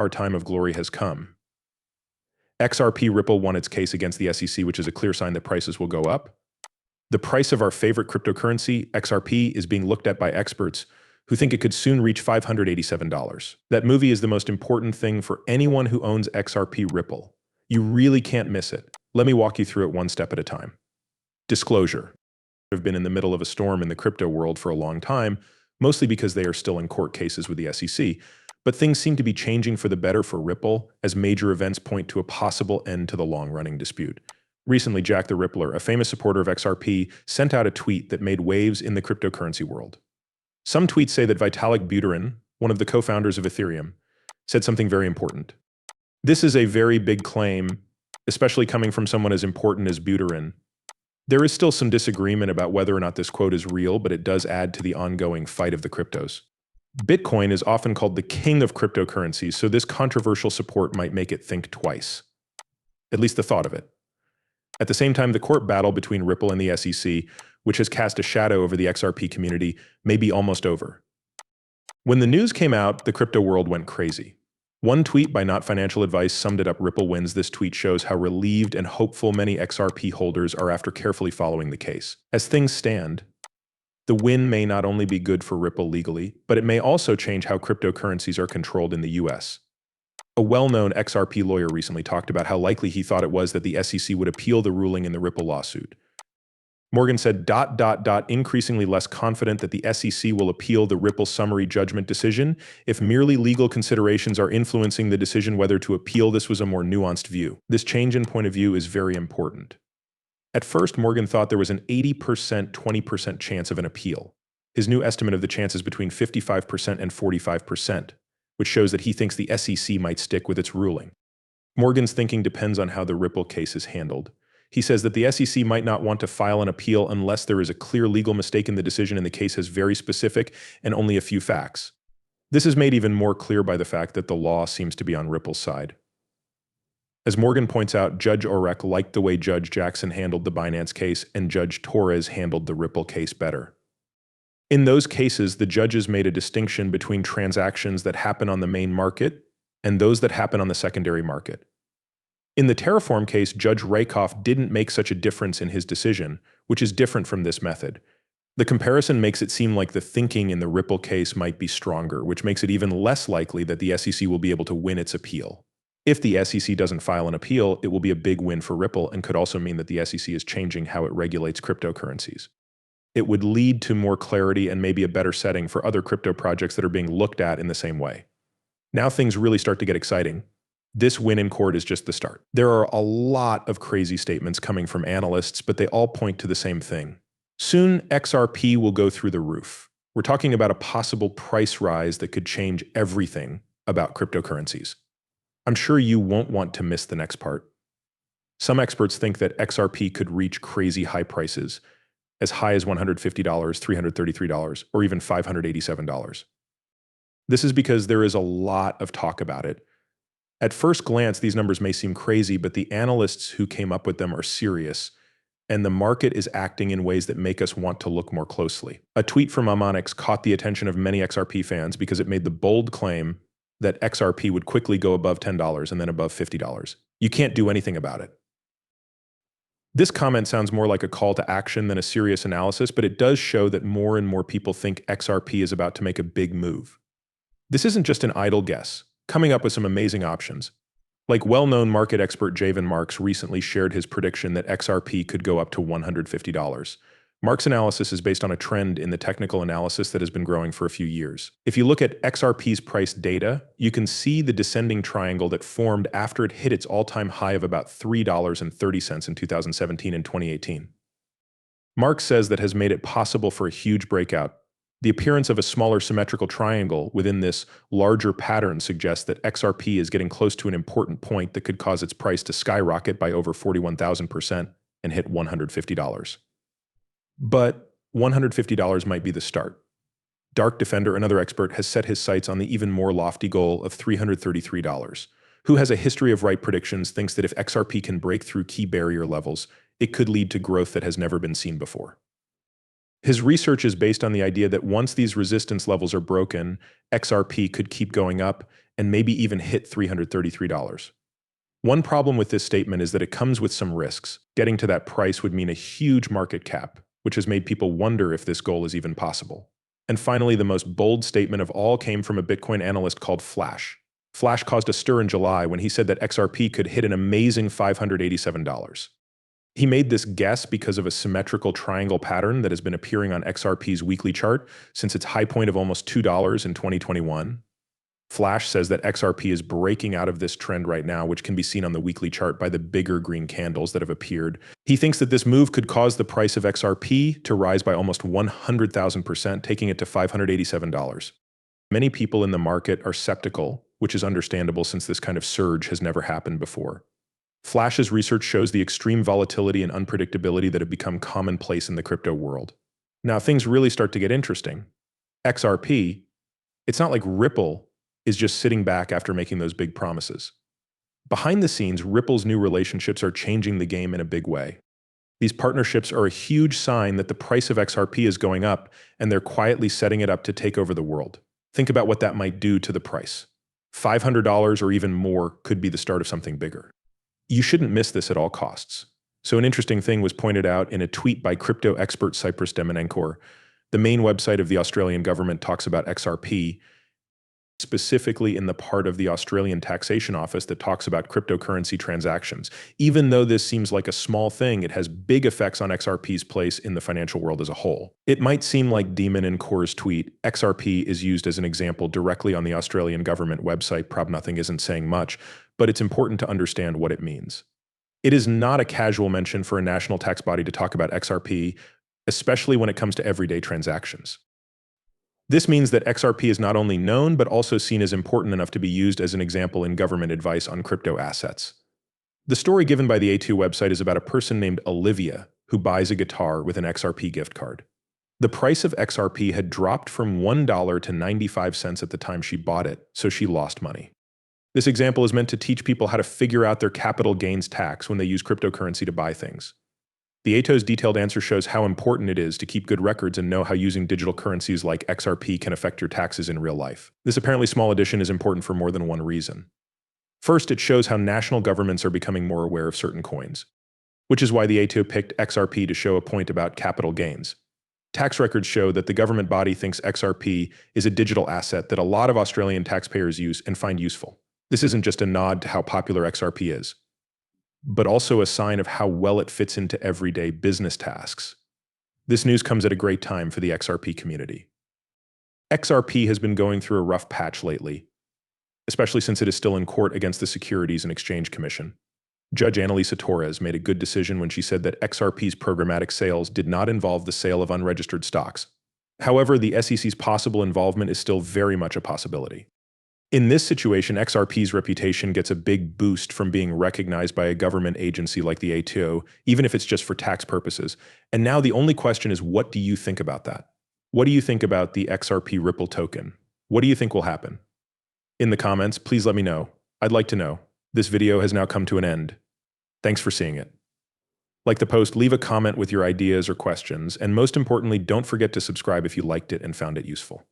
our time of glory has come. xrp+ripple won its case against the SEC, which is a clear sign that prices will go up. The price of our favorite cryptocurrency, XRP, is being looked at by experts who think it could soon reach $587. That movie is the most important thing for anyone who owns xrp+ripple. You really can't miss it. Let me walk you through it one step at a time. Disclosure. I've been in the middle of a storm in the crypto world for a long time, mostly because they are still in court cases with the SEC, but things seem to be changing for the better for Ripple as major events point to a possible end to the long-running dispute. Recently, Jack the Rippler, a famous supporter of XRP, sent out a tweet that made waves in the cryptocurrency world. Some tweets say that Vitalik Buterin, one of the co-founders of Ethereum, said something very important. This is a very big claim, especially coming from someone as important as Buterin. There is still some disagreement about whether or not this quote is real, but it does add to the ongoing fight of the cryptos. Bitcoin is often called the king of cryptocurrencies, so this controversial support might make it think twice. At least the thought of it. At the same time, the court battle between Ripple and the SEC, which has cast a shadow over the XRP community, may be almost over. When the news came out, the crypto world went crazy. One tweet by Not Financial Advice summed it up: Ripple wins. This tweet shows how relieved and hopeful many XRP holders are after carefully following the case. As things stand, the win may not only be good for Ripple legally, but it may also change how cryptocurrencies are controlled in the US. A well-known XRP lawyer recently talked about how likely he thought it was that the SEC would appeal the ruling in the Ripple lawsuit. Morgan said, increasingly less confident that the SEC will appeal the Ripple summary judgment decision. If merely legal considerations are influencing the decision whether to appeal, this was a more nuanced view. This change in point of view is very important. At first, Morgan thought there was an 80%, 20% chance of an appeal. His new estimate of the chance is between 55% and 45%, which shows that he thinks the SEC might stick with its ruling. Morgan's thinking depends on how the Ripple case is handled. He says that the SEC might not want to file an appeal unless there is a clear legal mistake in the decision and the case has very specific and only a few facts. This is made even more clear by the fact that the law seems to be on Ripple's side. As Morgan points out, Judge Orek liked the way Judge Jackson handled the Binance case and Judge Torres handled the Ripple case better. In those cases, the judges made a distinction between transactions that happen on the main market and those that happen on the secondary market. In the Terraform case, Judge Rakoff didn't make such a difference in his decision, which is different from this method. The comparison makes it seem like the thinking in the Ripple case might be stronger, which makes it even less likely that the SEC will be able to win its appeal. If the SEC doesn't file an appeal, it will be a big win for Ripple and could also mean that the SEC is changing how it regulates cryptocurrencies. It would lead to more clarity and maybe a better setting for other crypto projects that are being looked at in the same way. Now things really start to get exciting. This win in court is just the start. There are a lot of crazy statements coming from analysts, but they all point to the same thing. Soon, XRP will go through the roof. We're talking about a possible price rise that could change everything about cryptocurrencies. I'm sure you won't want to miss the next part. Some experts think that XRP could reach crazy high prices, as high as $150, $333, or even $587. This is because there is a lot of talk about it. At first glance, these numbers may seem crazy, but the analysts who came up with them are serious, and the market is acting in ways that make us want to look more closely. A tweet from xrp+ caught the attention of many XRP fans because it made the bold claim that XRP would quickly go above $10 and then above $50. You can't do anything about it. This comment sounds more like a call to action than a serious analysis, but it does show that more and more people think XRP is about to make a big move. This isn't just an idle guess. Coming up with some amazing options. Like well-known market expert Javen Marks recently shared his prediction that XRP could go up to $150. Mark's analysis is based on a trend in the technical analysis that has been growing for a few years. If you look at XRP's price data, you can see the descending triangle that formed after it hit its all-time high of about $3.30 in 2017 and 2018. Mark says that has made it possible for a huge breakout. The appearance of a smaller symmetrical triangle within this larger pattern suggests that XRP is getting close to an important point that could cause its price to skyrocket by over 41,000% and hit $150. But $150 might be the start. Dark Defender, another expert, has set his sights on the even more lofty goal of $333. Who has a history of right predictions thinks that if XRP can break through key barrier levels, it could lead to growth that has never been seen before. His research is based on the idea that once these resistance levels are broken, XRP could keep going up and maybe even hit $333. One problem with this statement is that it comes with some risks. Getting to that price would mean a huge market cap, which has made people wonder if this goal is even possible. And finally, the most bold statement of all came from a Bitcoin analyst called Flash. Flash caused a stir in July when he said that XRP could hit an amazing $587. He made this guess because of a symmetrical triangle pattern that has been appearing on XRP's weekly chart since its high point of almost $2 in 2021. Flash says that XRP is breaking out of this trend right now, which can be seen on the weekly chart by the bigger green candles that have appeared. He thinks that this move could cause the price of XRP to rise by almost 100,000%, taking it to $587. Many people in the market are skeptical, which is understandable since this kind of surge has never happened before. Flash's research shows the extreme volatility and unpredictability that have become commonplace in the crypto world. Now things really start to get interesting. XRP, it's not like Ripple is just sitting back after making those big promises. Behind the scenes, Ripple's new relationships are changing the game in a big way. These partnerships are a huge sign that the price of XRP is going up, and they're quietly setting it up to take over the world. Think about what that might do to the price. $500 or even more could be the start of something bigger. You shouldn't miss this at all costs. So an interesting thing was pointed out in a tweet by crypto expert Cyprus Demenenkor. The main website of the Australian government talks about XRP, specifically in the part of the Australian Taxation Office that talks about cryptocurrency transactions. Even though this seems like a small thing, it has big effects on XRP's place in the financial world as a whole. It might seem like Demon and Kor's tweet, XRP is used as an example directly on the Australian government website, Prob Nothing isn't saying much, but it's important to understand what it means. It is not a casual mention for a national tax body to talk about XRP, especially when it comes to everyday transactions. This means that XRP is not only known, but also seen as important enough to be used as an example in government advice on crypto assets. The story given by the A2 website is about a person named Olivia who buys a guitar with an XRP gift card. The price of XRP had dropped from $1 to 95 cents at the time she bought it, so she lost money. This example is meant to teach people how to figure out their capital gains tax when they use cryptocurrency to buy things. The A2's detailed answer shows how important it is to keep good records and know how using digital currencies like XRP can affect your taxes in real life. This apparently small addition is important for more than one reason. First, it shows how national governments are becoming more aware of certain coins, which is why the A2 picked XRP to show a point about capital gains. Tax records show that the government body thinks XRP is a digital asset that a lot of Australian taxpayers use and find useful. This isn't just a nod to how popular XRP is, but also a sign of how well it fits into everyday business tasks. This news comes at a great time for the XRP community. XRP has been going through a rough patch lately, especially since it is still in court against the Securities and Exchange Commission. Judge Annalisa Torres made a good decision when she said that XRP's programmatic sales did not involve the sale of unregistered stocks. However, the SEC's possible involvement is still very much a possibility. In this situation, XRP's reputation gets a big boost from being recognized by a government agency like the ATO, even if it's just for tax purposes. And now the only question is, what do you think about that? What do you think about the XRP Ripple token? What do you think will happen? In the comments, please let me know. I'd like to know. This video has now come to an end. Thanks for seeing it. Like the post, leave a comment with your ideas or questions, and most importantly, don't forget to subscribe if you liked it and found it useful.